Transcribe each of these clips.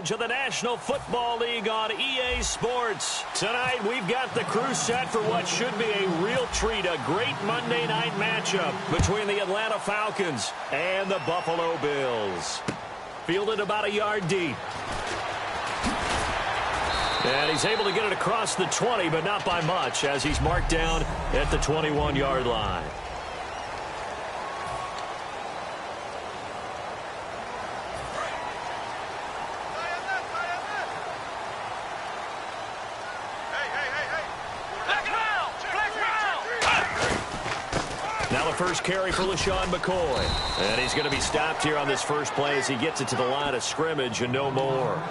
coverage of the National Football League on EA Sports. Tonight, we've got the crew set for what should be a real treat, a great Monday night matchup between the Atlanta Falcons and the Buffalo Bills. Fielded about a yard deep. And he's able to get it across the 20, but not by much, as he's marked down at the 21-yard line. First carry for LaShawn McCoy. And he's going to be stopped here on this first play as he gets it to the line of scrimmage and no more.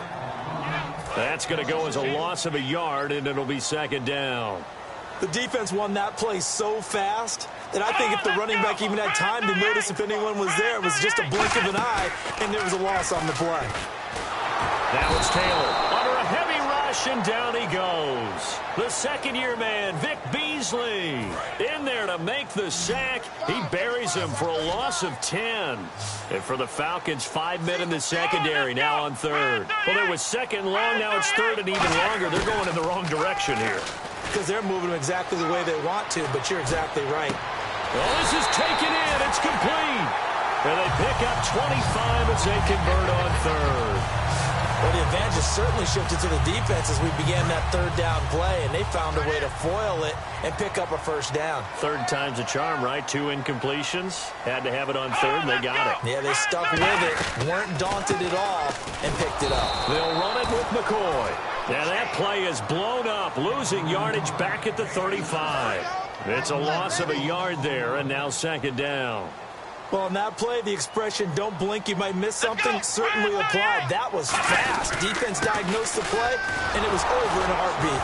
That's going to go as a loss of a yard, and it'll be second down. The defense won that play so fast that I think if the running back even had time to notice if anyone was there, it was just a blink of an eye, and there was a loss on the play. Now it's Taylor under a heavy rush, and down he goes. The second-year man, Vic Beasley, in there to make the sack. He buries him for a loss of 10. And for the Falcons, 5 men in the secondary now on third. Well, there was second long. Now it's third and even longer. They're going in the wrong direction here. Because they're moving them exactly the way they want to, but you're exactly right. Well, this is taken in. It's complete. And they pick up 25 as they convert on third. Well, the advantage has certainly shifted to the defense as we began that third down play, and they found a way to foil it and pick up a first down. Third time's a charm, right? 2 incompletions. Had to have it on third, and they got it. Yeah, they stuck with it, weren't daunted at all, and picked it up. They'll run it with McCoy. Now that play is blown up, losing yardage back at the 35. It's a loss of a yard there, and now second down. Well, on that play, the expression, don't blink, you might miss something, certainly applied. That was fast. Defense diagnosed the play, and it was over in a heartbeat.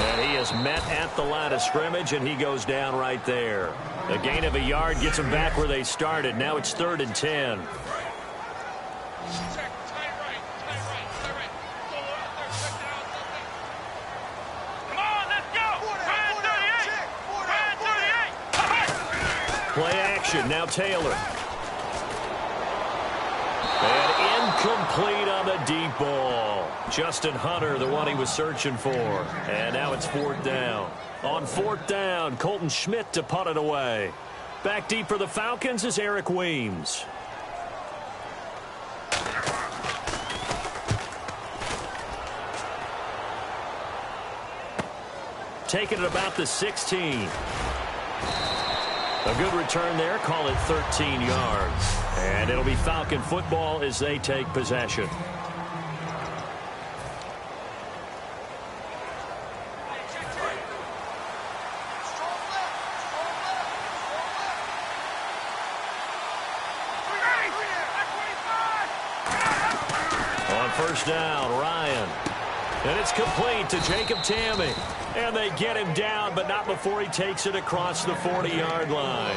And he is met at the line of scrimmage, and he goes down right there. A gain of a yard gets them back where they started. Now it's 3rd and 10. Play action, now Taylor. And incomplete on the deep ball. Justin Hunter, the one he was searching for. And now it's 4th down. On 4th down, Colton Schmidt to punt it away. Back deep for the Falcons is Eric Weems. Taking it about the 16. A good return there, call it 13 yards. And it'll be Falcon football as they take possession. On first down, Ryan. And it's complete to Jacob Tamme. And they get him down, but not before he takes it across the 40-yard line.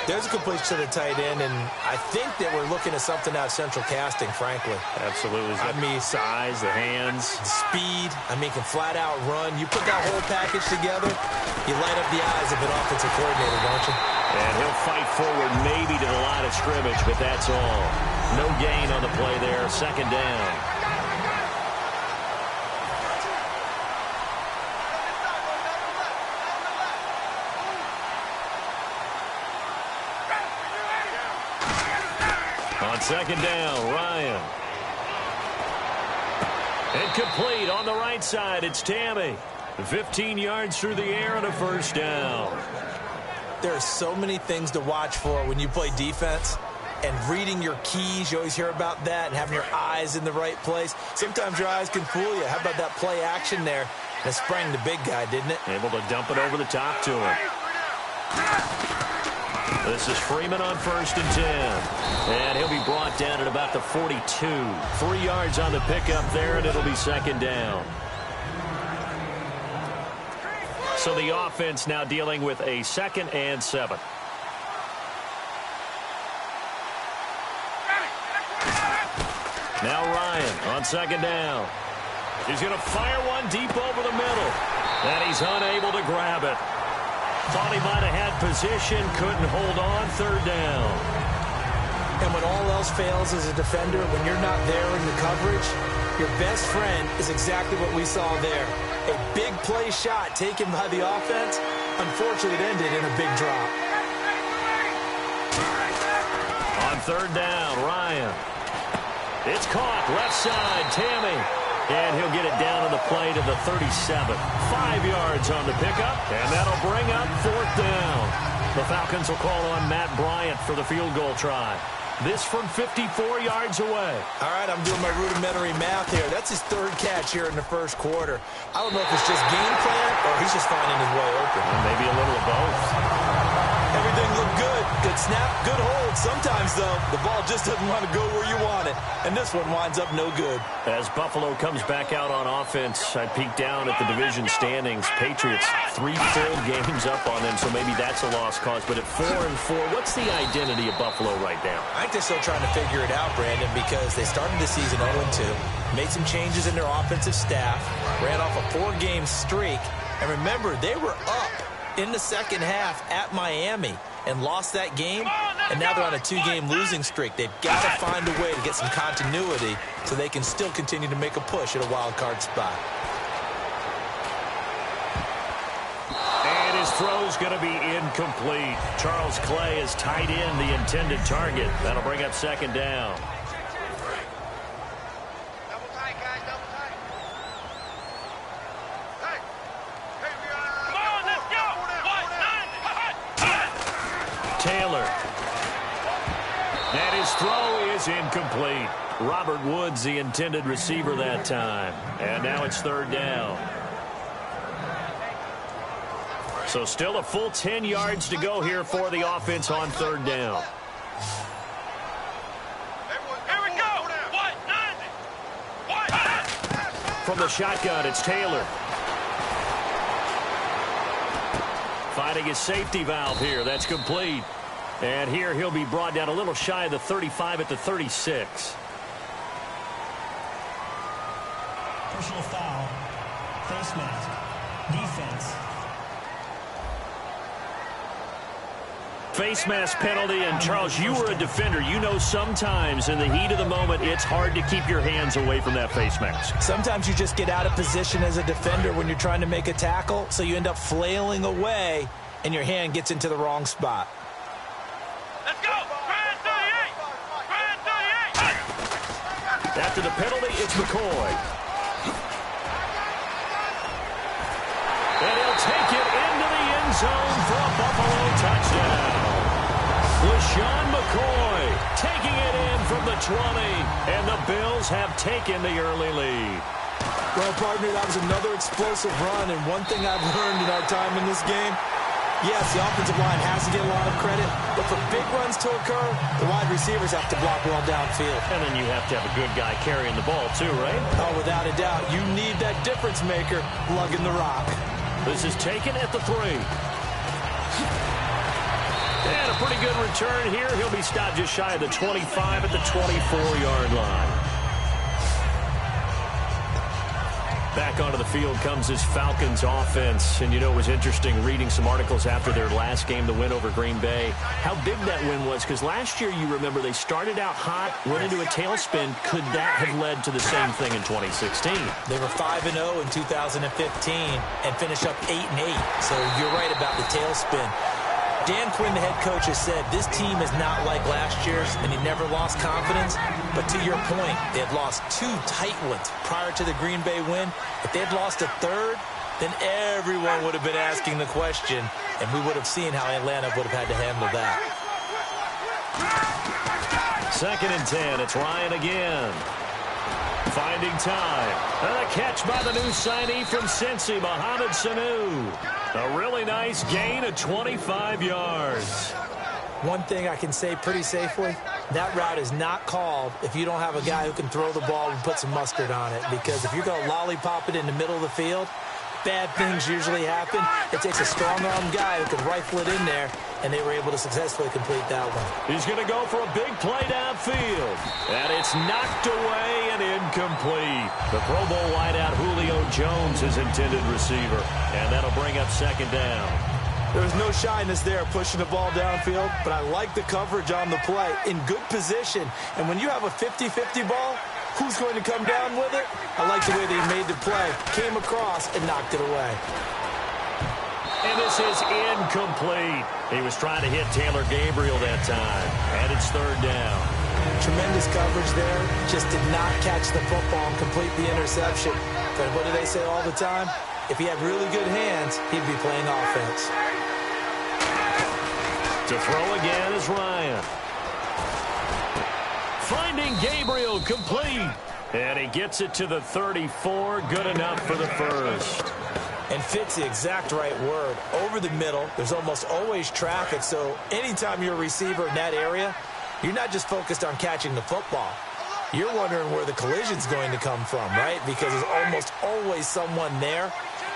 There's a completion to the tight end, and I think that we're looking at something out of central casting, frankly. Absolutely. I mean, size, the hands. The speed, can flat out run. You put that whole package together, you light up the eyes of an offensive coordinator, don't you? And he'll fight forward maybe to the line of scrimmage, but that's all. No gain on the play there, second down. On second down, Ryan. Incomplete on the right side. It's Tamme. 15 yards through the air and a first down. There are so many things to watch for when you play defense. And reading your keys, you always hear about that, and having your eyes in the right place. Sometimes your eyes can fool you. How about that play action there? That sprang the big guy, didn't it? Able to dump it over the top to him. This is Freeman on 1st and 10. And he'll be brought down at about the 42. 3 yards on the pickup there, and it'll be second down. So the offense now dealing with a 2nd and 7. Now Ryan on second down. He's going to fire one deep over the middle. And he's unable to grab it. Thought he might have had position, couldn't hold on, 3rd down. And when all else fails as a defender, when you're not there in the coverage, your best friend is exactly what we saw there. A big play shot taken by the offense. Unfortunately, it ended in a big drop. On third down, Ryan. It's caught, left side, Tammy. And he'll get it down on the play to the 37. 5 yards on the pickup, and that'll bring up fourth down. The Falcons will call on Matt Bryant for the field goal try. This from 54 yards away. All right, I'm doing my rudimentary math here. That's his third catch here in the first quarter. I don't know if it's just game plan or he's just finding his way open. Well, maybe a little of both. Everything looked good. Good snap, good hold. Sometimes, though, the ball just doesn't want to go where you want it. And this one winds up no good. As Buffalo comes back out on offense, I peek down at the division standings. Patriots 3 full games up on them, so maybe that's a lost cause. But at 4-4, what's the identity of Buffalo right now? I think they're still trying to figure it out, Brandon, because they started the season 0-2, made some changes in their offensive staff, ran off a 4-game streak, and remember, they were up in the second half at Miami and lost that game, and now they're on a 2-game losing streak. They've got to find a way to get some continuity so they can still continue to make a push at a wild card spot. And his throw's going to be incomplete. Charles Clay is tight in the intended target. That'll bring up second down. Taylor. And his throw is incomplete. Robert Woods, the intended receiver that time. And now it's third down. So still a full 10 yards to go here for the offense on third down. Here we go. From the shotgun, it's Taylor. Finding his safety valve here. That's complete. And here he'll be brought down a little shy of the 35 at the 36. Personal foul. Face mask. Defense. Face mask penalty, and Charles, you were a defender. You know sometimes in the heat of the moment, it's hard to keep your hands away from that face mask. Sometimes you just get out of position as a defender when you're trying to make a tackle, so you end up flailing away, and your hand gets into the wrong spot. Let's go. Brand 38. After the penalty, it's McCoy. And he'll take it into the end zone for a Buffalo touchdown. LaShawn McCoy taking it in from the 20, and the Bills have taken the early lead. Well, partner, that was another explosive run, and one thing I've learned in our time in this game, yes, the offensive line has to get a lot of credit, but for big runs to occur, the wide receivers have to block well downfield. And then you have to have a good guy carrying the ball too, right? Oh, without a doubt, you need that difference maker lugging the rock. This is taken at the 3. And a pretty good return here. He'll be stopped just shy of the 25 at the 24-yard line. Back onto the field comes his Falcons offense. And, you know, it was interesting reading some articles after their last game, the win over Green Bay, how big that win was. Because last year, you remember, they started out hot, went into a tailspin. Could that have led to the same thing in 2016? They were 5-0 in 2015 and finished up 8-8. So you're right about the tailspin. Dan Quinn, the head coach, has said this team is not like last year's, and he never lost confidence. But to your point, they had lost 2 tight ones prior to the Green Bay win. If they had lost a third, then everyone would have been asking the question, and we would have seen how Atlanta would have had to handle that. 2nd and 10. It's Ryan again. Finding time. And a catch by the new signee from Cincy, Mohamed Sanu. A really nice gain of 25 yards. One thing I can say pretty safely, that route is not called if you don't have a guy who can throw the ball and put some mustard on it. Because if you're going to lollipop it in the middle of the field, bad things usually happen. It takes a strong-arm guy who can rifle it in there, and they were able to successfully complete that one. He's going to go for a big play downfield. And it's knocked away and incomplete. The Pro Bowl wideout Julio Jones is intended receiver. And that'll bring up second down. There was no shyness there pushing the ball downfield, but I like the coverage on the play. In good position. And when you have a 50-50 ball, who's going to come down with it? I like the way they made the play, came across, and knocked it away. And this is incomplete. He was trying to hit Taylor Gabriel that time. And it's third down. Tremendous coverage there. Just did not catch the football and complete the interception. But what do they say all the time? If he had really good hands, he'd be playing offense. To throw again is Ryan. Finding Gabriel complete. And he gets it to the 34. Good enough for the first. And fit's the exact right word. Over the middle, there's almost always traffic. So anytime you're a receiver in that area, you're not just focused on catching the football. You're wondering where the collision's going to come from, right? Because there's almost always someone there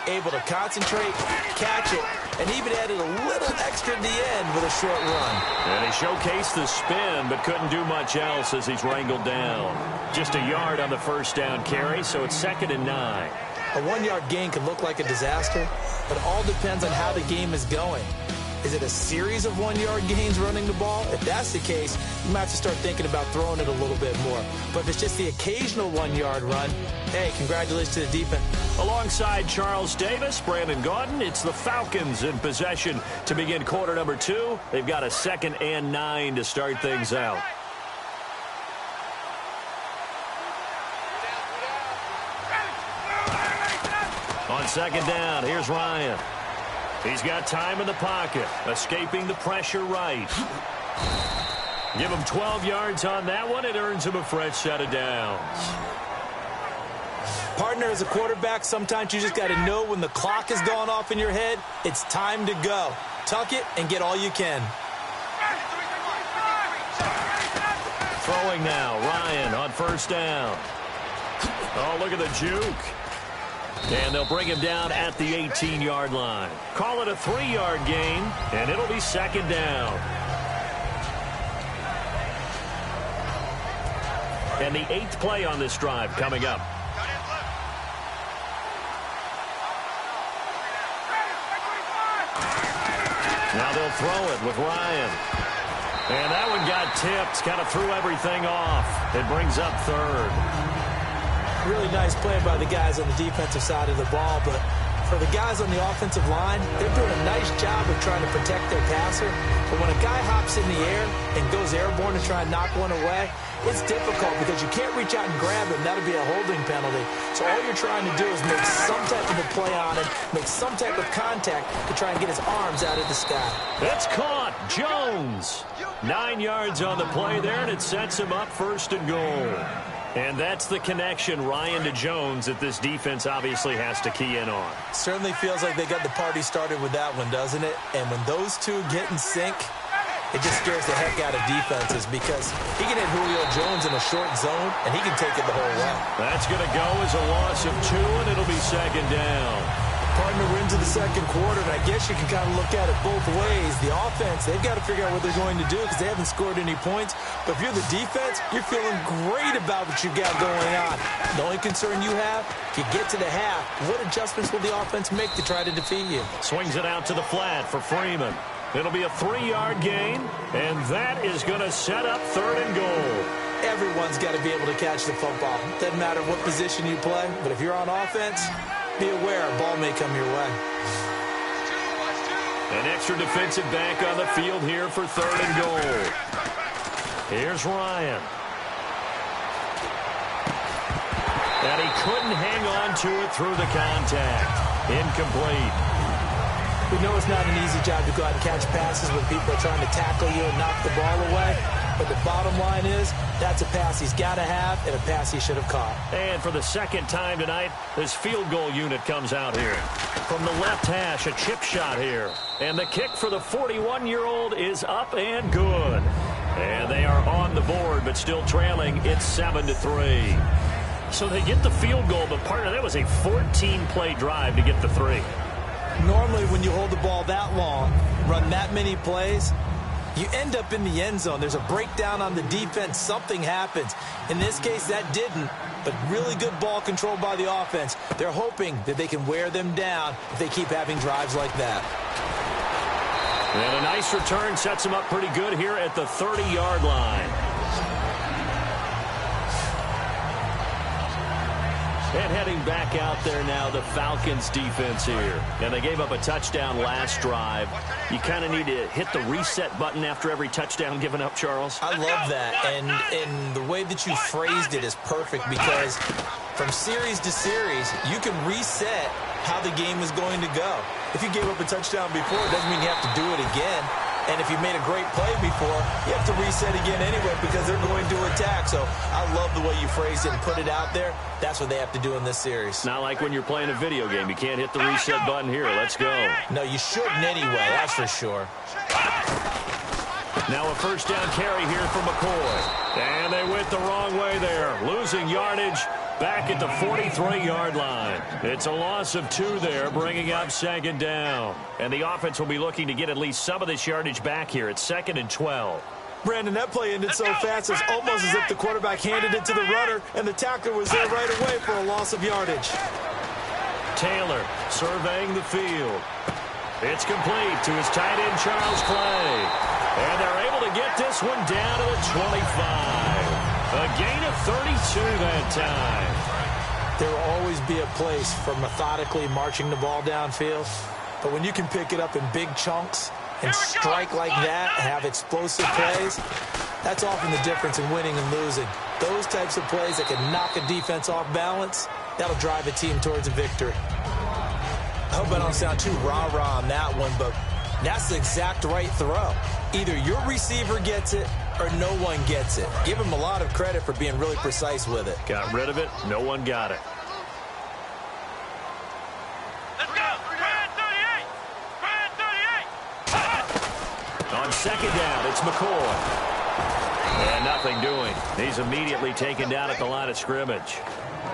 able to concentrate, catch it, and even added a little extra at the end with a short run. And he showcased the spin, but couldn't do much else as he's wrangled down. Just a yard on the first down carry, so it's 2nd and 9. A 1-yard gain can look like a disaster, but it all depends on how the game is going. Is it a series of 1-yard gains running the ball? If that's the case, you might have to start thinking about throwing it a little bit more. But if it's just the occasional 1-yard run, hey, congratulations to the defense. Alongside Charles Davis, Brandon Gaudin, it's the Falcons in possession to begin quarter number 2. They've got a 2nd and 9 to start things out. On 2nd down, here's Ryan. He's got time in the pocket, escaping the pressure right. Give him 12 yards on that one. It earns him a fresh set of downs. Partner, as a quarterback, sometimes you just got to know when the clock has gone off in your head, it's time to go. Tuck it and get all you can. Throwing now, Ryan on 1st down. Oh, look at the juke. And they'll bring him down at the 18-yard line. Call it a 3-yard gain, and it'll be 2nd down. And the 8th play on this drive coming up. Now they'll throw it with Ryan. And that one got tipped, kind of threw everything off. It brings up 3rd. Really nice play by the guys on the defensive side of the ball, but for the guys on the offensive line, they're doing a nice job of trying to protect their passer. But when a guy hops in the air and goes airborne to try and knock one away, it's difficult because you can't reach out and grab him. That'll be a holding penalty. So all you're trying to do is make some type of a play on him, make some type of contact to try and get his arms out of the sky. That's caught. Jones. 9 yards on the play there, and it sets him up 1st and goal. And that's the connection, Ryan to Jones, that this defense obviously has to key in on. Certainly feels like they got the party started with that one, doesn't it? And when those two get in sync, it just scares the heck out of defenses because he can hit Julio Jones in a short zone, and he can take it the whole way. That's going to go as a loss of 2, and it'll be 2nd down. Partner, we're into the 2nd quarter, and I guess you can kind of look at it both ways. The offense, they've got to figure out what they're going to do because they haven't scored any points. But if you're the defense, you're feeling great about what you've got going on. The only concern you have, if you get to the half, what adjustments will the offense make to try to defeat you? Swings it out to the flat for Freeman. It'll be a 3-yard gain, and that is going to set up 3rd and goal. Everyone's got to be able to catch the football. Doesn't matter what position you play, but if you're on offense, be aware a ball may come your way. An extra defensive back on the field here for 3rd and goal. Here's Ryan. And he couldn't hang on to it through the contact. Incomplete. We know it's not an easy job to go out and catch passes when people are trying to tackle you and knock the ball away. But the bottom line is, that's a pass he's got to have and a pass he should have caught. And for the 2nd time tonight, this field goal unit comes out here. From the left hash, a chip shot here. And the kick for the 41-year-old is up and good. And they are on the board, but still trailing. It's 7-3. So they get the field goal, but partner, that was a 14-play drive to get the 3. Normally, when you hold the ball that long, run that many plays, you end up in the end zone. There's a breakdown on the defense. Something happens. In this case, that didn't, but really good ball control by the offense. They're hoping that they can wear them down if they keep having drives like that. And a nice return sets him up pretty good here at the 30-yard line. And heading back out there now, the Falcons defense here. And they gave up a touchdown last drive. You kind of need to hit the reset button after every touchdown given up, Charles. I love that. And the way that you phrased it is perfect because from series to series, you can reset how the game is going to go. If you gave up a touchdown before, it doesn't mean you have to do it again. And if you made a great play before, you have to reset again anyway because they're going to attack. So I love the way you phrased it and put it out there. That's what they have to do in this series. Not like when you're playing a video game. You can't hit the reset button here. Let's go. No, you shouldn't anyway. That's for sure. Now a first down carry here for McCoy. And they went the wrong way there. Losing yardage back at the 43-yard line. It's a loss of 2 there, bringing up 2nd down. And the offense will be looking to get at least some of this yardage back here at 2nd and 12. Brandon, that play ended so fast, it's almost as if the quarterback handed it to the runner, and the tackler was there right away for a loss of yardage. Taylor surveying the field. It's complete to his tight end, Charles Clay. And they're able to get this one down to the 25. A gain of 32 that time. There will always be a place for methodically marching the ball downfield. But when you can pick it up in big chunks and strike like that, have explosive plays, that's often the difference in winning and losing. Those types of plays that can knock a defense off balance, that'll drive a team towards a victory. I hope I don't sound too rah-rah on that one, but that's the exact right throw. Either your receiver gets it or no one gets it. Give him a lot of credit for being really precise with it. Got rid of it. No one got it. Let's go. Brand 38. Brand 38. On 2nd down, it's McCoy. And nothing doing. He's immediately taken down at the line of scrimmage.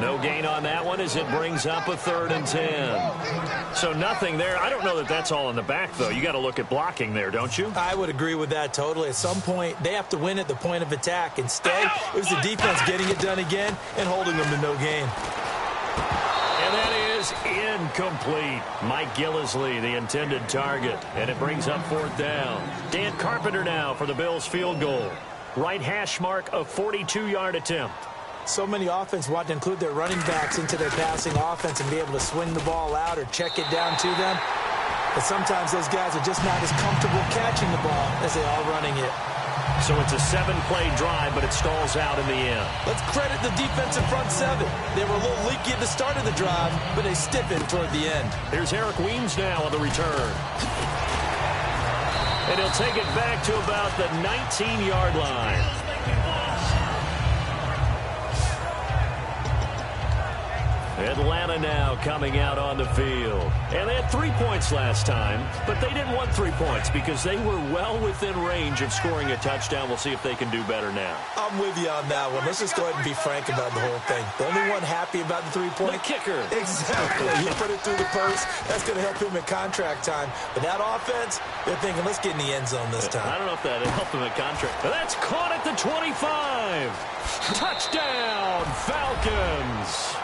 No gain on that one as it brings up a 3rd and 10. So nothing there. I don't know that that's all in the back, though. You got to look at blocking there, don't you? I would agree with that totally. At some point, they have to win at the point of attack. Instead, it was the defense getting it done again and holding them to no gain. And that is incomplete. Mike Gillisley, the intended target. And it brings up 4th down. Dan Carpenter now for the Bills field goal. Right hash mark, a 42-yard attempt. So many offense want to include their running backs into their passing offense and be able to swing the ball out or check it down to them. But sometimes those guys are just not as comfortable catching the ball as they are running it. So it's a 7-play drive, but it stalls out in the end. Let's credit the defensive front 7. They were a little leaky at the start of the drive, but they stiffened toward the end. Here's Eric Weems now on the return. And he'll take it back to about the 19-yard line. Atlanta now coming out on the field. And they had 3 points last time, but they didn't want 3 points because they were well within range of scoring a touchdown. We'll see if they can do better now. I'm with you on that one. Let's just go ahead and be frank about the whole thing. The only one happy about the 3-point. The kicker. Exactly. You put it through the post. That's going to help him in contract time. But that offense, they're thinking, let's get in the end zone this time. I don't know if that helped him in contract. But that's caught at the 25. Touchdown, Falcons.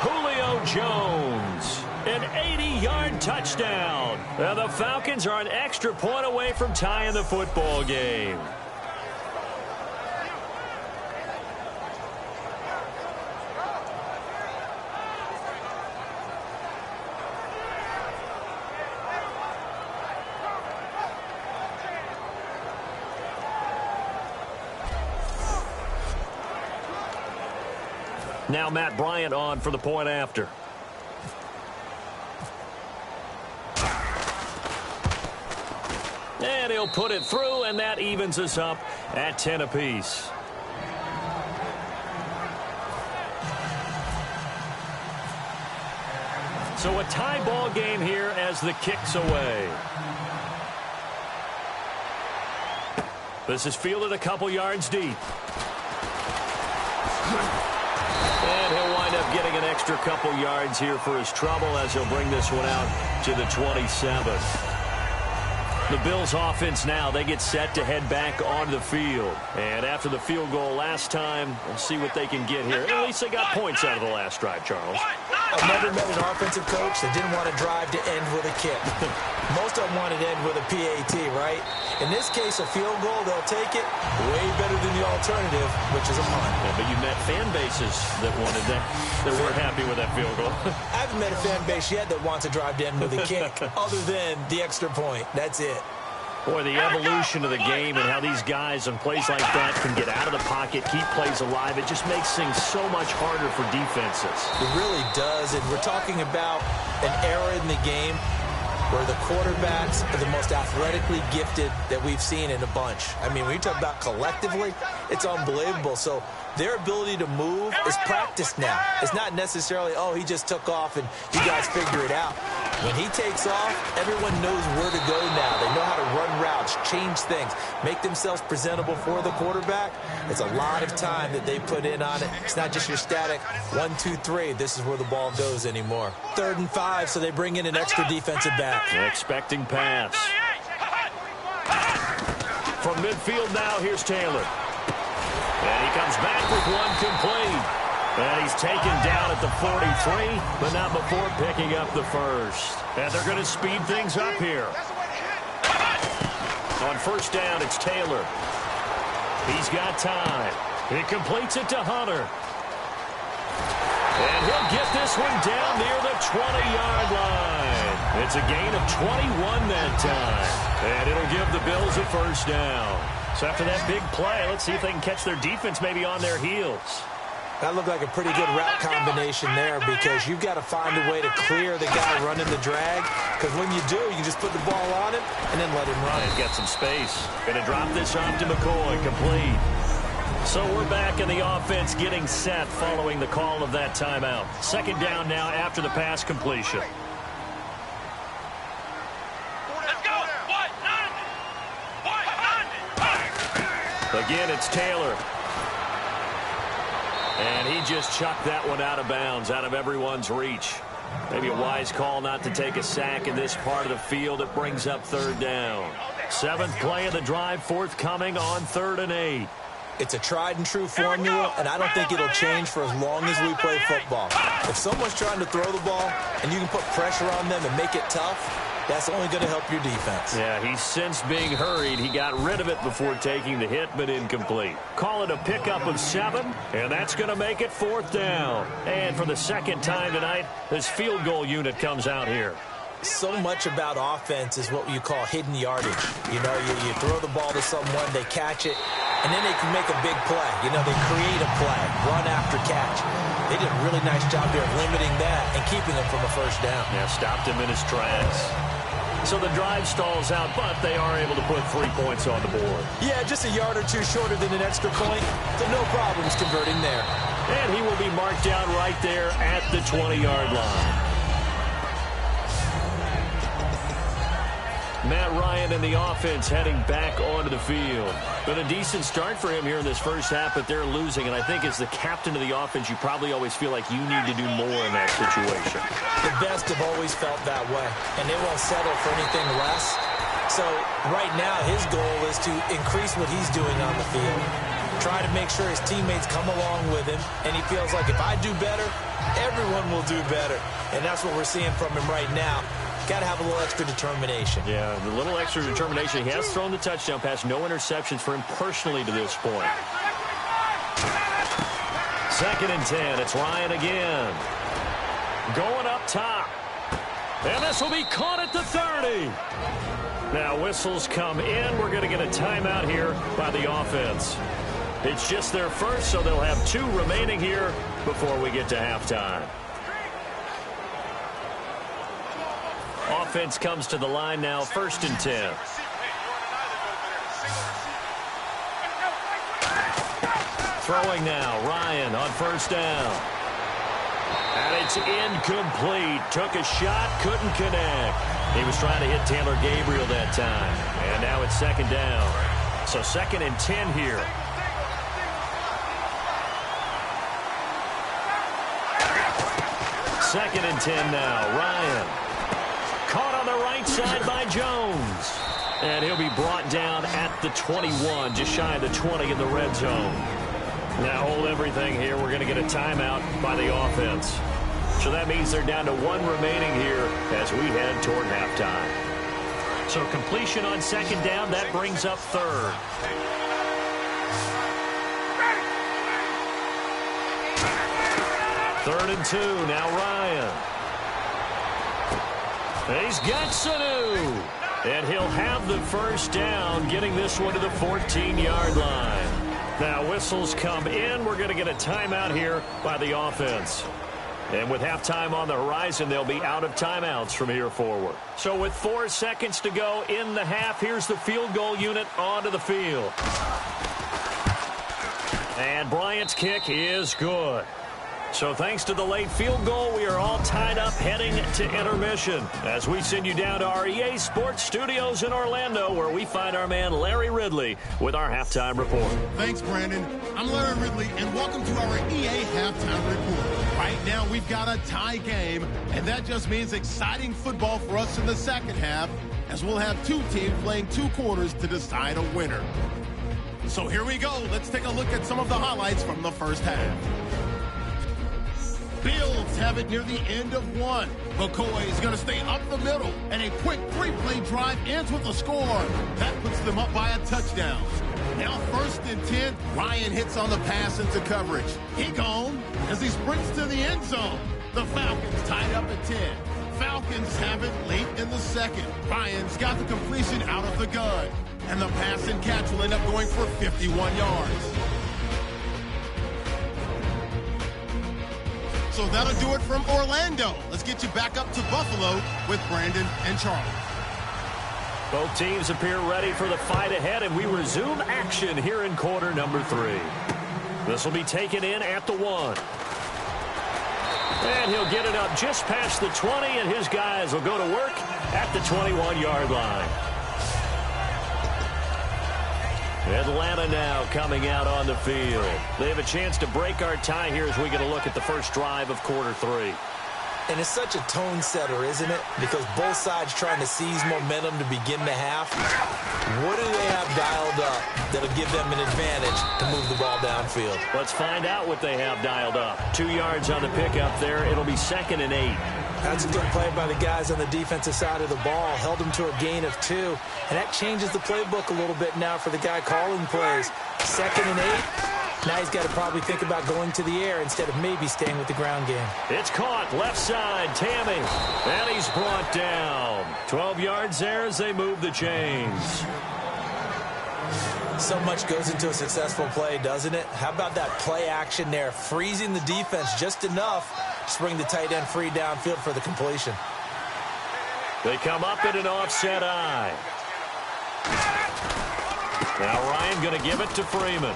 Julio Jones, an 80-yard touchdown. Now the Falcons are an extra point away from tying the football game. Now Matt Bryant on for the point after. And he'll put it through, and that evens us up at 10 apiece. So a tie ball game here as the kick's away. This is fielded a couple yards deep. And he'll wind up getting an extra couple yards here for his trouble as he'll bring this one out to the 27. The Bills offense now, they get set to head back onto the field. And after the field goal last time, we'll see what they can get here. At least they got points out of the last drive, Charles. I've never met an offensive coach that didn't want to drive to end with a kick. Most of them want to end with a PAT, right? In this case, a field goal, they'll take it way better than the alternative, which is a punt. Yeah, but you met fan bases that wanted that, that weren't happy with that field goal. I haven't met a fan base yet that wants to drive to end with a kick, other than the extra point. That's it. Boy, the evolution of the game and how these guys on plays like that can get out of the pocket, keep plays alive, it just makes things so much harder for defenses. It really does, and we're talking about an era in the game where the quarterbacks are the most athletically gifted that we've seen in a bunch. I mean, when you talk about collectively, it's unbelievable. So their ability to move is practiced now. It's not necessarily, oh, he just took off and you guys figure it out. When he takes off, everyone knows where to go now. They know how to run routes, change things, make themselves presentable for the quarterback. It's a lot of time that they put in on it. It's not just your static 1, 2, 3. This is where the ball goes anymore. 3rd and 5, so they bring in an extra defensive back. Expecting pass. From midfield now, here's Taylor. And he comes back with one complete. And he's taken down at the 43, but not before picking up the first. And they're going to speed things up here. On first down, it's Taylor. He's got time. He completes it to Hunter. And he'll get this one down near the 20-yard line. It's a gain of 21 that time. And it'll give the Bills a first down. So after that big play, let's see if they can catch their defense maybe on their heels. That looked like a pretty good route combination there because you've got to find a way to clear the guy running the drag. Because when you do, you can just put the ball on him and then let him run. He's got some space. Going to drop this off to McCoy, complete. So we're back in the offense getting set following the call of that timeout. Second down now after the pass completion. Let's go. Again, it's Taylor. And he just chucked that one out of bounds, out of everyone's reach. Maybe a wise call not to take a sack in this part of the field. It brings up 3rd down. 7th play of the drive, forthcoming on 3rd and 8. It's a tried-and-true formula, and I don't think it'll change for as long as we play football. If someone's trying to throw the ball and you can put pressure on them and make it tough, that's only going to help your defense. Yeah, he's since being hurried. He got rid of it before taking the hit, but incomplete. Call it a pickup of 7, and that's going to make it 4th down. And for the second time tonight, this field goal unit comes out here. So much about offense is what you call hidden yardage. You know, you throw the ball to someone, they catch it, and then they can make a big play. You know, they create a play, run after catch. They did a really nice job there of limiting that and keeping him from a first down. Yeah, stopped him in his tracks. So the drive stalls out, but they are able to put 3 points on the board. Yeah, just a yard or two shorter than an extra point, so no problems converting there. And he will be marked down right there at the 20-yard line. Matt Ryan and the offense heading back onto the field. Been a decent start for him here in this first half, but they're losing. And I think as the captain of the offense, you probably always feel like you need to do more in that situation. The best have always felt that way, and they won't settle for anything less. So right now, his goal is to increase what he's doing on the field. Try to make sure his teammates come along with him, and he feels like if I do better, everyone will do better. And that's what we're seeing from him right now. Got to have a little extra determination. Yeah, the little extra determination. He has thrown the touchdown pass. No interceptions for him personally to this point. 2nd and 10. It's Ryan again. Going up top. And this will be caught at the 30. Now whistles come in. We're going to get a timeout here by the offense. It's just their first, so they'll have 2 remaining here before we get to halftime. Offense comes to the line now, 1st and 10. Throwing now, Ryan on 1st down. And it's incomplete. Took a shot, couldn't connect. He was trying to hit Taylor Gabriel that time. And now it's 2nd down. So 2nd and 10 here. Second and 10 now. Ryan. Caught on the right side by Jones. And he'll be brought down at the 21, just shy of the 20 in the red zone. Now hold everything here. We're going to get a timeout by the offense. So that means they're down to one remaining here as we head toward halftime. So completion on second down, that brings up third. Third and 2, now Ryan. He's got Sanu. And he'll have the first down, getting this one to the 14-yard line. Now whistles come in. We're going to get a timeout here by the offense. And with halftime on the horizon, they'll be out of timeouts from here forward. So with 4 seconds to go in the half, here's the field goal unit onto the field. And Bryant's kick is good. So thanks to the late field goal, we are all tied up heading to intermission as we send you down to our EA Sports Studios in Orlando, where we find our man Larry Ridley with our halftime report. Thanks, Brandon. I'm Larry Ridley, and welcome to our EA halftime report. Right now, we've got a tie game, and that just means exciting football for us in the second half, as we'll have two teams playing 2 quarters to decide a winner. So here we go. Let's take a look at some of the highlights from the first half. Bills have it near the end of 1. McCoy is going to stay up the middle, and a quick 3-play drive ends with a score. That puts them up by a touchdown. Now 1st and 10, Ryan hits on the pass into coverage. He gone as he sprints to the end zone. The Falcons tied up at 10. Falcons have it late in the second. Ryan's got the completion out of the gun, and the pass and catch will end up going for 51 yards. So that'll do it from Orlando. Let's get you back up to Buffalo with Brandon and Charlie. Both teams appear ready for the fight ahead, and we resume action here in quarter number 3. This will be taken in at the 1. And he'll get it up just past the 20, and his guys will go to work at the 21-yard line. Atlanta now coming out on the field. They have a chance to break our tie here as we get a look at the first drive of quarter 3. And it's such a tone setter, isn't it? Because both sides trying to seize momentum to begin the half. What do they have dialed up that'll give them an advantage to move the ball downfield? Let's find out what they have dialed up. 2 yards on the pickup there. It'll be 2nd and 8. That's a good play by the guys on the defensive side of the ball. Held them to a gain of 2. And that changes the playbook a little bit now for the guy calling plays. 2nd and 8. Now he's got to probably think about going to the air instead of maybe staying with the ground game. It's caught left side, Tammy. And he's brought down. 12 yards there as they move the chains. So much goes into a successful play, doesn't it? How about that play action there? Freezing the defense just enough to bring the tight end free downfield for the completion. They come up in an offset eye. Now Ryan going to give it to Freeman.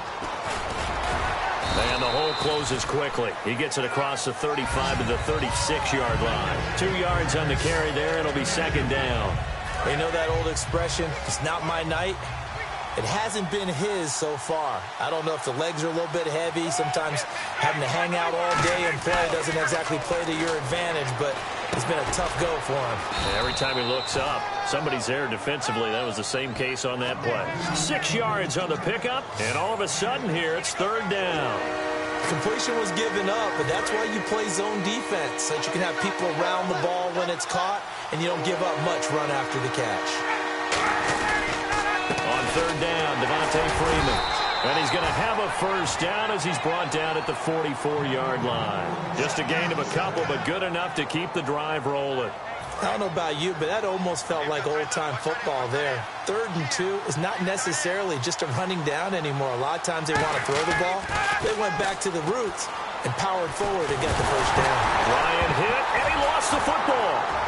And the hole closes quickly. He gets it across the 35 to the 36-yard line. 2 yards on the carry there. It'll be 2nd down. You know that old expression, it's not my night? It hasn't been his so far. I don't know if the legs are a little bit heavy. Sometimes having to hang out all day and play doesn't exactly play to your advantage, but it's been a tough go for him. And every time he looks up, somebody's there defensively. That was the same case on that play. 6 yards on the pickup, and all of a sudden here, it's 3rd down. Completion was given up, but that's why you play zone defense, so that you can have people around the ball when it's caught, and you don't give up much run after the catch. On 3rd down, Devontae Freeman. And he's going to have a first down as he's brought down at the 44-yard line. Just a gain of a couple, but good enough to keep the drive rolling. I don't know about you, but that almost felt like old-time football there. 3rd and 2 is not necessarily just a running down anymore. A lot of times they want to throw the ball. They went back to the roots and powered forward and got the first down. Ryan hit, and he lost the football.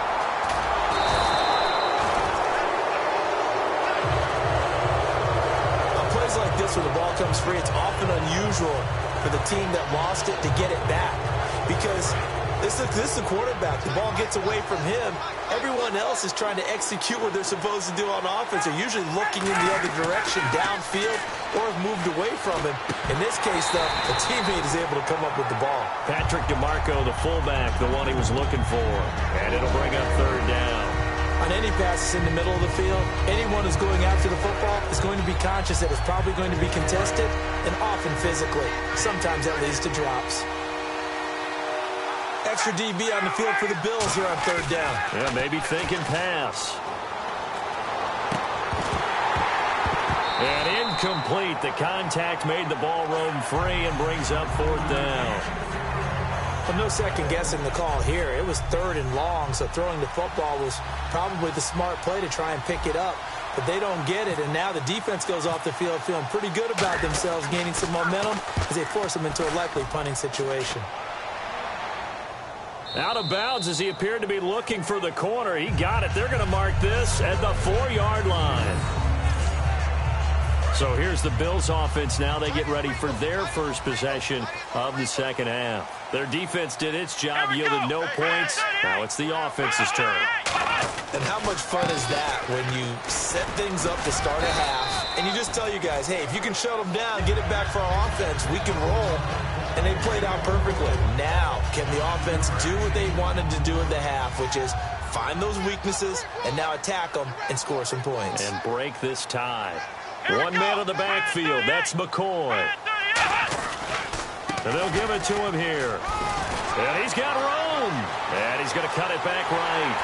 Like this, when the ball comes free, it's often unusual for the team that lost it to get it back, because this is the quarterback. The ball gets away from him. Everyone else is trying to execute what they're supposed to do on offense. They're usually looking in the other direction, downfield, or have moved away from him. In this case, though, the teammate is able to come up with the ball. Patrick DeMarco, the fullback, the one he was looking for. And it'll bring up 3rd down. On any passes in the middle of the field, anyone who's going after the football is going to be conscious that it's probably going to be contested, and often physically. Sometimes that leads to drops. Extra DB on the field for the Bills here on third down. Yeah, maybe thinking pass. And incomplete. The contact made the ball roam free and brings up fourth down. Well, no second guessing the call here. It was third and long, so throwing the football was probably the smart play to try and pick it up. But they don't get it, and now the defense goes off the field feeling pretty good about themselves, gaining some momentum as they force them into a likely punting situation. Out of bounds as he appeared to be looking for the corner. He got it. They're going to mark this at the 4-yard line. So here's the Bills offense now. They get ready for their first possession of the second half. Their defense did its job, yielded no points. Now it's the offense's turn. And how much fun is that when you set things up to start a half, and you just tell you guys, hey, if you can shut them down, get it back for our offense, we can roll. And they played out perfectly. Now, can the offense do what they wanted to do in the half, which is find those weaknesses and now attack them and score some points. And break this tie. One man in the backfield. That's McCoy. And they'll give it to him here. And he's got room. And he's going to cut it back right.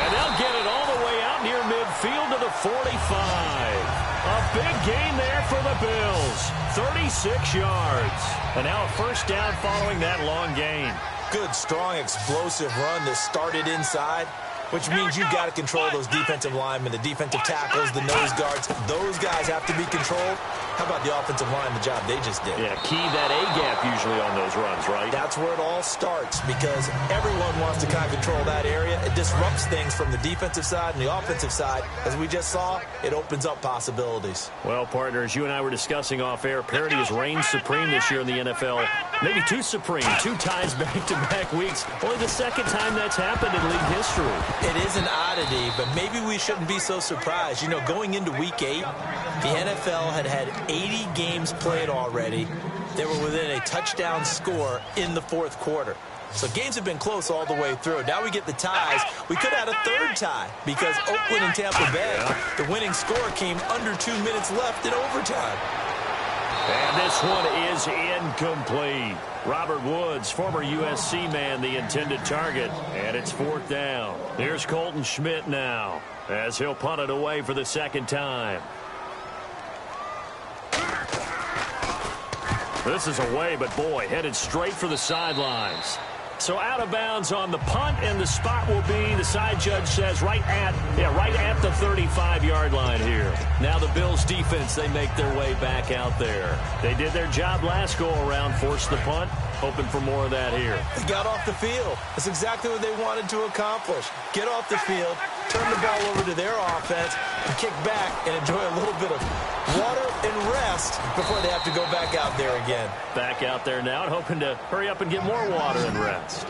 And they'll get it all the way out near midfield to the 45. A big gain there for the Bills. 36 yards. And now a first down following that long gain. Good, strong, explosive run that started inside, which means you've got to control those defensive linemen, the defensive tackles, the nose guards. Those guys have to be controlled. How about the offensive line, the job they just did? Yeah, key that A-gap usually on those runs, right? That's where it all starts because everyone wants to kind of control that area. It disrupts things from the defensive side and the offensive side. As we just saw, it opens up possibilities. Well, partners, you and I were discussing off-air. Parity has reigned supreme this year in the NFL. Maybe too supreme. 2 ties back-to-back weeks. Only the second time that's happened in league history. It is an oddity, but maybe we shouldn't be so surprised. You know, going into Week 8, the NFL had 80 games played already. They were within a touchdown score in the fourth quarter. So games have been close all the way through. Now we get the ties. We could have had a third tie because Oakland and Tampa Bay, the winning score came under 2 minutes left in overtime. And this one is incomplete. Robert Woods, former USC man, the intended target. And it's fourth down. Here's Colton Schmidt now as he'll punt it away for the second time. This is away, but boy, headed straight for the sidelines. So out of bounds on the punt, and the spot will be, the side judge says, right at the 35-yard line here. Now the Bills defense, they make their way back out there. They did their job last go-around, forced the punt, hoping for more of that here. They got off the field. That's exactly what they wanted to accomplish. Get off the field, turn the ball over to their offense, and kick back and enjoy a little bit of water and rest before they have to go back out there again. Back out there now and hoping to hurry up and get more water and rest.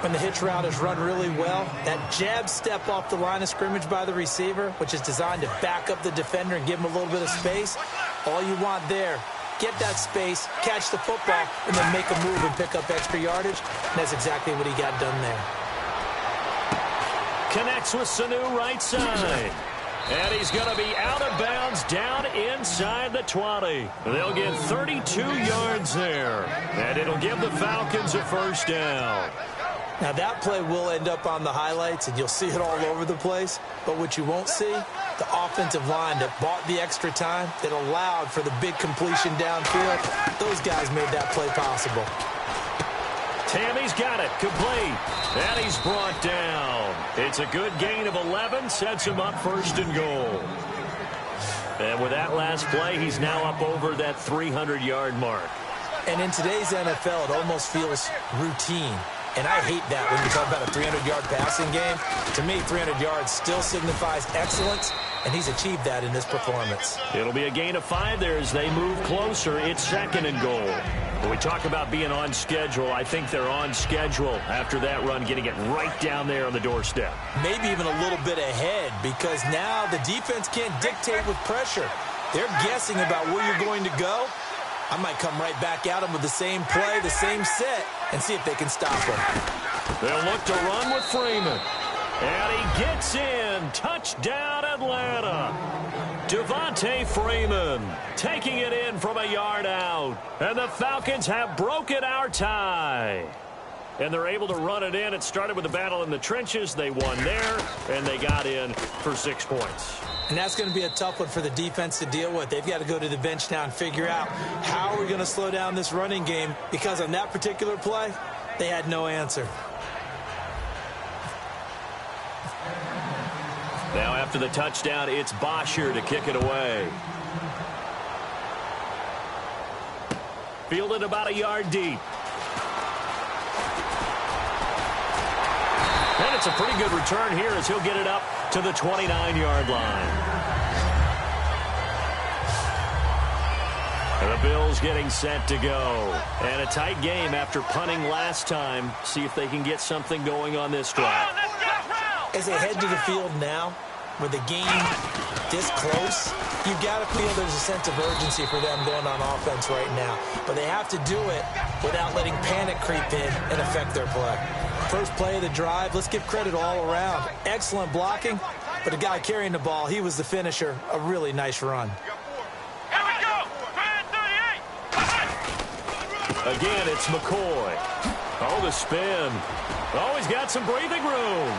When the hitch route is run really well, that jab step off the line of scrimmage by the receiver, which is designed to back up the defender and give him a little bit of space, all you want there, get that space, catch the football, and then make a move and pick up extra yardage. And that's exactly what he got done there. Connects with Sanu right side. And he's going to be out of bounds down inside the 20. They'll get 32 yards there. And it'll give the Falcons a first down. Now that play will end up on the highlights, and you'll see it all over the place. But what you won't see, the offensive line that bought the extra time, that allowed for the big completion downfield, those guys made that play possible. Tammy's got it, complete, and he's brought down. It's a good gain of 11, sets him up first and goal. And with that last play, he's now up over that 300-yard mark. And in today's NFL, it almost feels routine. And I hate that when you talk about a 300-yard passing game. To me, 300 yards still signifies excellence, and he's achieved that in this performance. It'll be a gain of 5 there as they move closer. It's second and goal. When we talk about being on schedule, I think they're on schedule after that run, getting it right down there on the doorstep. Maybe even a little bit ahead, because now the defense can't dictate with pressure. They're guessing about where you're going to go. I might come right back at them with the same play, the same set, and see if they can stop them. They'll look to run with Freeman. And he gets in. Touchdown, Atlanta. Devontae Freeman taking it in from a yard out. And the Falcons have broken our tie. And they're able to run it in. It started with a battle in the trenches. They won there, and they got in for 6 points. And that's going to be a tough one for the defense to deal with. They've got to go to the bench now and figure out how are we going to slow down this running game, because on that particular play, they had no answer. Now after the touchdown, it's Bosher to kick it away. Fielded about a yard deep. And it's a pretty good return here as he'll get it up to the 29-yard line. And the Bills getting set to go. And a tight game after punting last time. See if they can get something going on this drive. As they head to the field now, with the game this close, you've got to feel there's a sense of urgency for them going on offense right now. But they have to do it without letting panic creep in and affect their play. First play of the drive, let's give credit all around. Excellent blocking, but the guy carrying the ball, he was the finisher. A really nice run. Here we go. Again, it's McCoy. Oh, the spin. Oh, he's got some breathing room.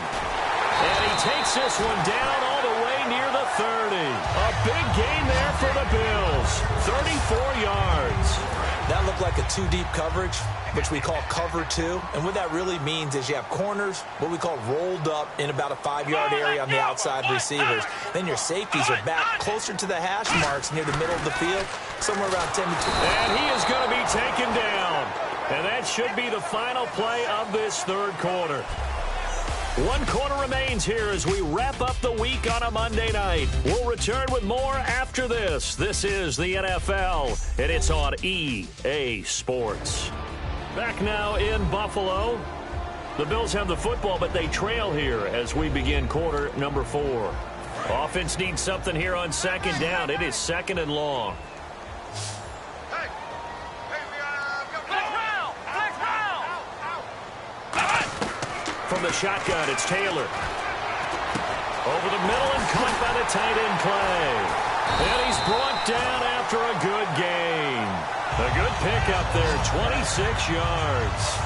And he takes this one down all the way near the 30. A big gain there for the Bills. 34 yards. That looked like a two-deep coverage, which we call cover two. And what that really means is you have corners, what we call rolled up in about a 5-yard area on the outside receivers. Then your safeties are back closer to the hash marks near the middle of the field, somewhere around 10 to 12. And he is going to be taken down. And that should be the final play of this third quarter. 1 quarter remains here as we wrap up the week on a Monday night. We'll return with more after this. This is the NFL, and it's on EA Sports. Back now in Buffalo. The Bills have the football, but they trail here as we begin quarter number 4. Offense needs something here on second down. It is second and long. From the shotgun, it's Taylor. Over the middle and caught by the tight end play. And he's brought down after a good gain. A good pickup there, 26 yards.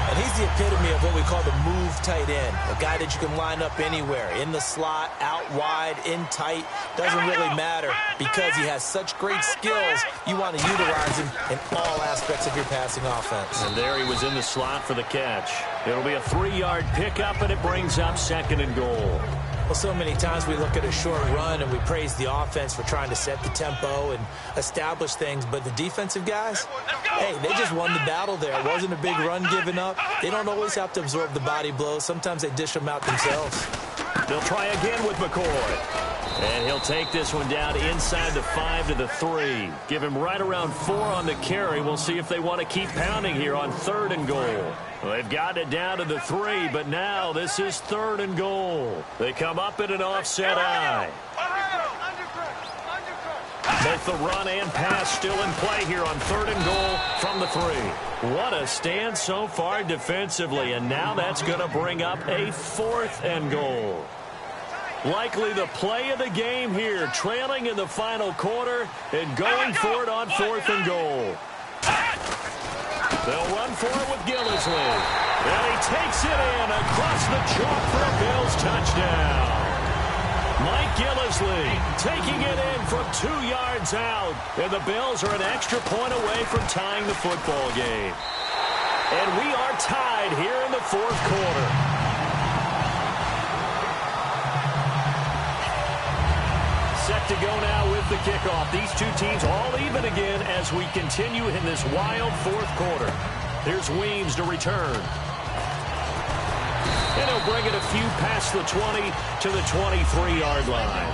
And he's the epitome of what we call the move tight end. A guy that you can line up anywhere, in the slot, out wide, in tight. Doesn't really matter because he has such great skills. You want to utilize him in all aspects of your passing offense. And there he was in the slot for the catch. It'll be a 3-yard pickup, and it brings up second and goal. Well, so many times we look at a short run and we praise the offense for trying to set the tempo and establish things, but the defensive guys, hey, they just won the battle there. It wasn't a big run given up. They don't always have to absorb the body blows. Sometimes they dish them out themselves. They'll try again with McCoy. And he'll take this one down inside the 5 to the 3. Give him right around 4 on the carry. We'll see if they want to keep pounding here on 3rd and goal. Well, they've gotten it down to the 3, but now this is 3rd and goal. They come up in an offset eye. Both the run and pass still in play here on 3rd and goal from the 3. What a stand so far defensively, and now that's going to bring up a 4th and goal. Likely the play of the game here, trailing in the final quarter and going for it on 4th and goal. They'll run for it with Gillisley. And he takes it in across the chalk for a Bills touchdown. Mike Gillisley taking it in from 2 yards out. And the Bills are an extra point away from tying the football game. And we are tied here in the 4th quarter. Set to go now with the kickoff. These two teams all even again as we continue in this wild 4th quarter. Here's Weems to return. And he'll bring it a few past the 20 to the 23-yard line.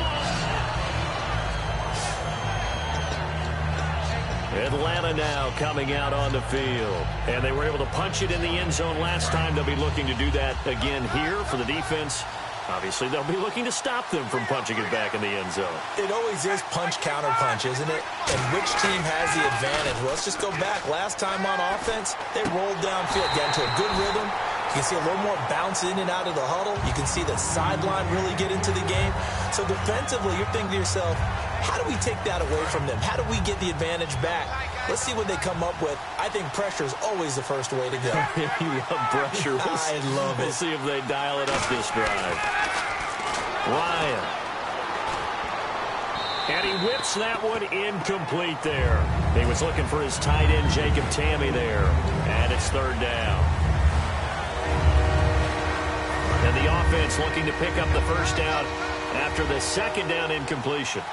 Atlanta now coming out on the field. And they were able to punch it in the end zone last time. They'll be looking to do that again here for the defense. Obviously, they'll be looking to stop them from punching it back in the end zone. It always is punch-counter-punch, isn't it? And which team has the advantage? Well, let's just go back. Last time on offense, they rolled downfield, got into a good rhythm, You can see a little more bounce in and out of the huddle. You can see the sideline really get into the game. So defensively, you're thinking to yourself, how do we take that away from them? How do we get the advantage back? Let's see what they come up with. I think pressure is always the first way to go. You love pressure. I love it. We'll see if they dial it up this drive. Ryan. And he whips that one incomplete there. He was looking for his tight end, Jacob Tamme, there. And it's third down. And the offense looking to pick up the first down after the second down incompletion.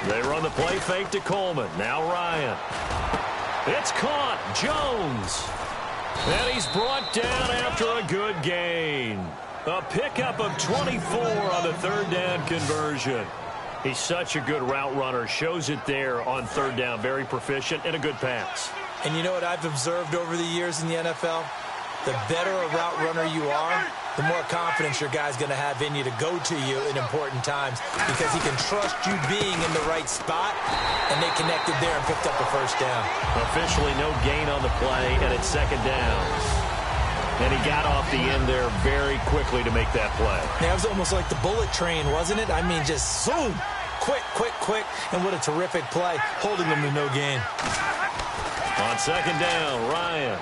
They run the play fake to Coleman. Now Ryan. It's caught. Jones. And he's brought down after a good gain. A pickup of 24 on the third down conversion. He's such a good route runner. Shows it there on third down. Very proficient and a good pass. And you know what I've observed over the years in the NFL? The better a route runner you are, the more confidence your guy's going to have in you to go to you in important times because he can trust you being in the right spot, and they connected there and picked up the first down. Officially no gain on the play, and it's second down. And he got off the end there very quickly to make that play. Yeah, it was almost like the bullet train, wasn't it? I mean, just zoom, quick, quick, quick, and what a terrific play, holding them to no gain. On second down, Ryan.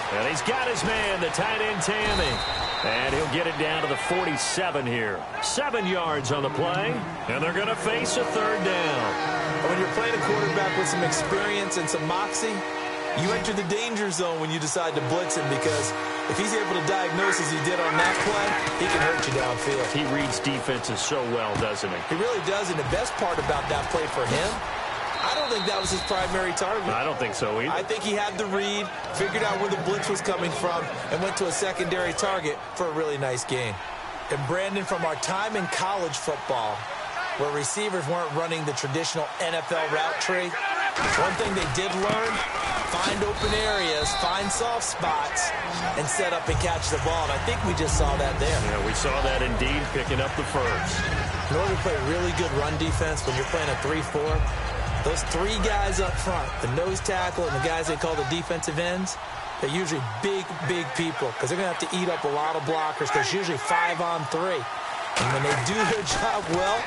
And he's got his man, the tight end, Tamme. And he'll get it down to the 47 here. 7 yards on the play, and they're going to face a third down. When you're playing a quarterback with some experience and some moxie, you enter the danger zone when you decide to blitz him because if he's able to diagnose as he did on that play, he can hurt you downfield. He reads defenses so well, doesn't he? He really does, and the best part about that play for him, I don't think that was his primary target. I don't think so either. I think he had the read, figured out where the blitz was coming from, and went to a secondary target for a really nice gain. And Brandon, from our time in college football, where receivers weren't running the traditional NFL route tree, one thing they did learn, find open areas, find soft spots, and set up and catch the ball. And I think we just saw that there. Yeah, we saw that indeed, picking up the first. In order to play really good run defense when you're playing a 3-4, those 3 guys up front, the nose tackle and the guys they call the defensive ends, they're usually big, big people because they're going to have to eat up a lot of blockers because it's usually 5-on-3. And when they do their job well,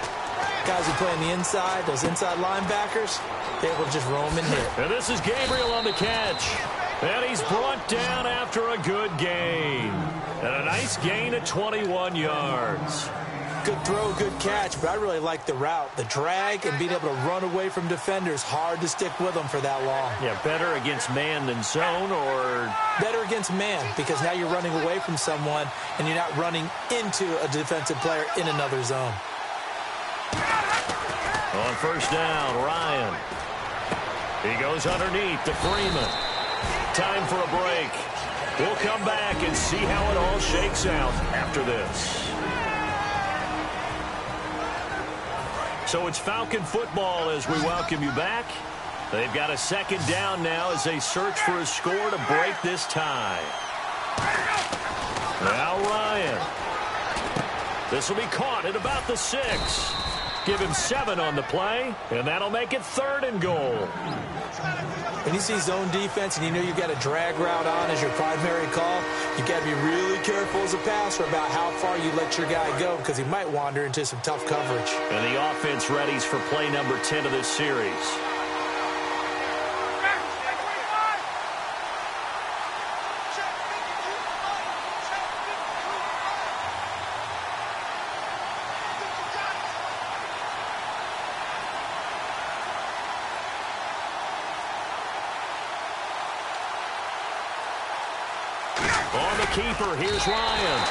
guys who play on the inside, those inside linebackers, they will just roam and hit. And this is Gabriel on the catch. And he's brought down after a good gain. And a nice gain of 21 yards. Good throw, good catch, but I really like the route. The drag and being able to run away from defenders, hard to stick with them for that long. Yeah, better against man than zone, or? Better against man, because now you're running away from someone and you're not running into a defensive player in another zone. On first down, Ryan. He goes underneath to Freeman. Time for a break. We'll come back and see how it all shakes out after this. So it's Falcon football as we welcome you back. They've got a second down now as they search for a score to break this tie. Now Ryan. This will be caught at about the 6. Give him 7 on the play, and that'll make it 3rd and goal. When you see zone defense and you know you've got a drag route on as your primary call, you've got to be really careful as a passer about how far you let your guy go because he might wander into some tough coverage. And the offense readies for play number 10 of this series. On the keeper, here's Ryan.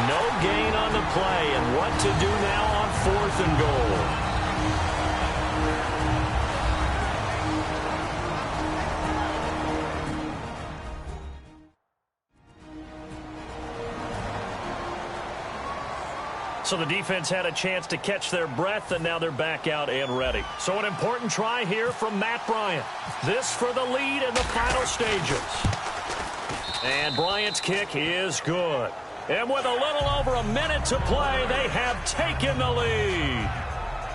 No gain on the play, and what to do now on 4th and goal. So the defense had a chance to catch their breath, and now they're back out and ready. So an important try here from Matt Bryant. This for the lead in the final stages. And Bryant's kick is good. And with a little over a minute to play, they have taken the lead.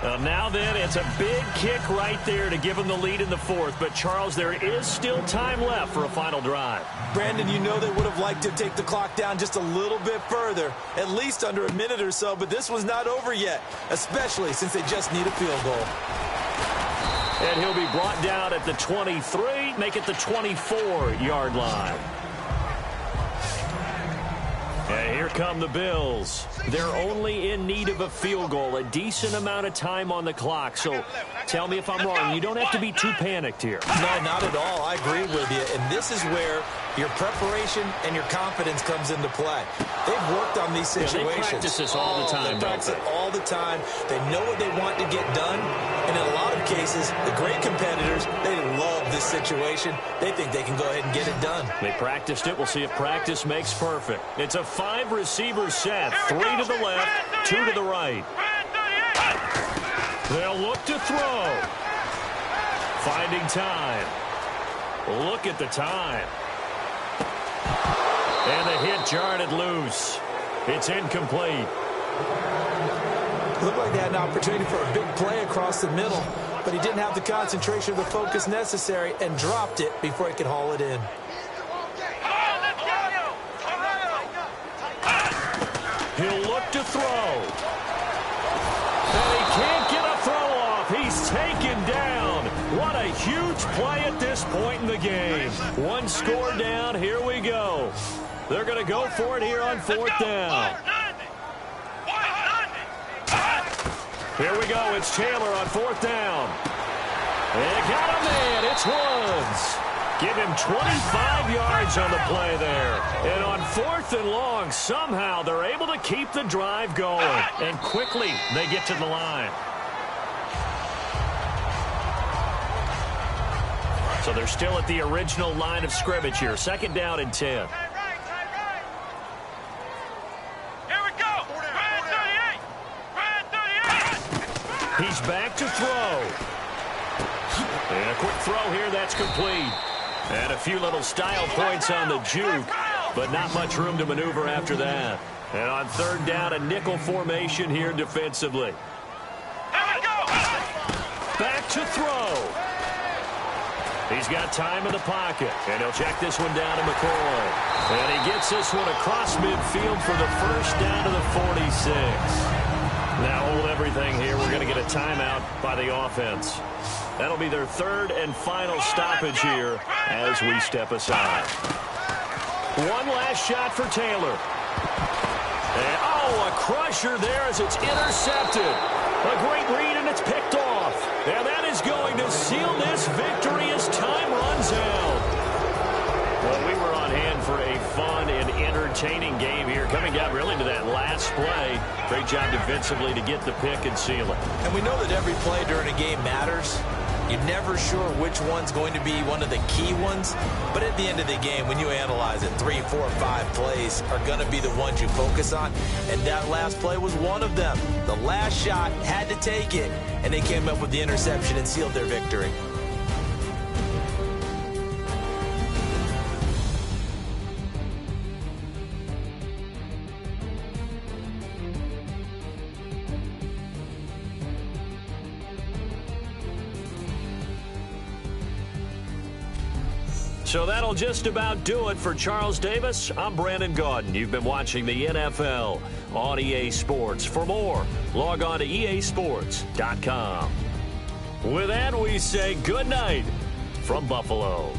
Now then, it's a big kick right there to give them the lead in the fourth. But, Charles, there is still time left for a final drive. Brandon, you know they would have liked to take the clock down just a little bit further, at least under a minute or so, but this was not over yet, especially since they just need a field goal. And he'll be brought down at the 23, make it the 24-yard line. And here come the Bills. They're only in need of a field goal, a decent amount of time on the clock. So tell me if I'm wrong. You don't have to be too panicked here. No, not at all. I agree with you. And this is where your preparation and your confidence comes into play. They've worked on these situations. Yeah, they practice this all the time. They practice it all the time. They know what they want to get done. And in a lot of cases, the great competitors, they love this situation. They think they can go ahead and get it done. They practiced it. We'll see if practice makes perfect. It's a 5-receiver set. 3 to the left, 2 to the right. They'll look to throw. Finding time. Look at the time. And the hit jarred it loose. It's incomplete. Looked like they had an opportunity for a big play across the middle, but he didn't have the concentration or the focus necessary and dropped it before he could haul it in. He'll look to throw. And he can't get a throw off. He's taken down. What a huge play at this point in the game. One score down. Here we go. They're going to go for it here on 4th down. Here we go. It's Taylor on 4th down. They got a man. It's Woods. Give him 25 yards on the play there. And on 4th and long, somehow they're able to keep the drive going. And quickly, they get to the line. So they're still at the original line of scrimmage here. 2nd down and 10. He's back to throw. And a quick throw here, that's complete. And a few little style points on the juke, but not much room to maneuver after that. And on 3rd down, a nickel formation here defensively. Back to throw. He's got time in the pocket, and he'll check this one down to McCoy. And he gets this one across midfield for the first down to the 46. Now hold everything here. We're going to get a timeout by the offense. That'll be their 3rd and final stoppage here as we step aside. One last shot for Taylor. And, oh, a crusher there as it's intercepted. A great read, and it's picked off. And that is going to seal this victory as time runs out. Well, we were on hand for a fun and entertaining game here. Coming down really to that last play. Great job defensively to get the pick and seal it. And we know that every play during a game matters. You're never sure which one's going to be one of the key ones. But at the end of the game, when you analyze it, 3, 4, 5 plays are going to be the ones you focus on. And that last play was one of them. The last shot had to take it, and they came up with the interception and sealed their victory. So that'll just about do it for Charles Davis. I'm Brandon Gaudin. You've been watching the NFL on EA Sports. For more, log on to easports.com. With that, we say good night from Buffalo.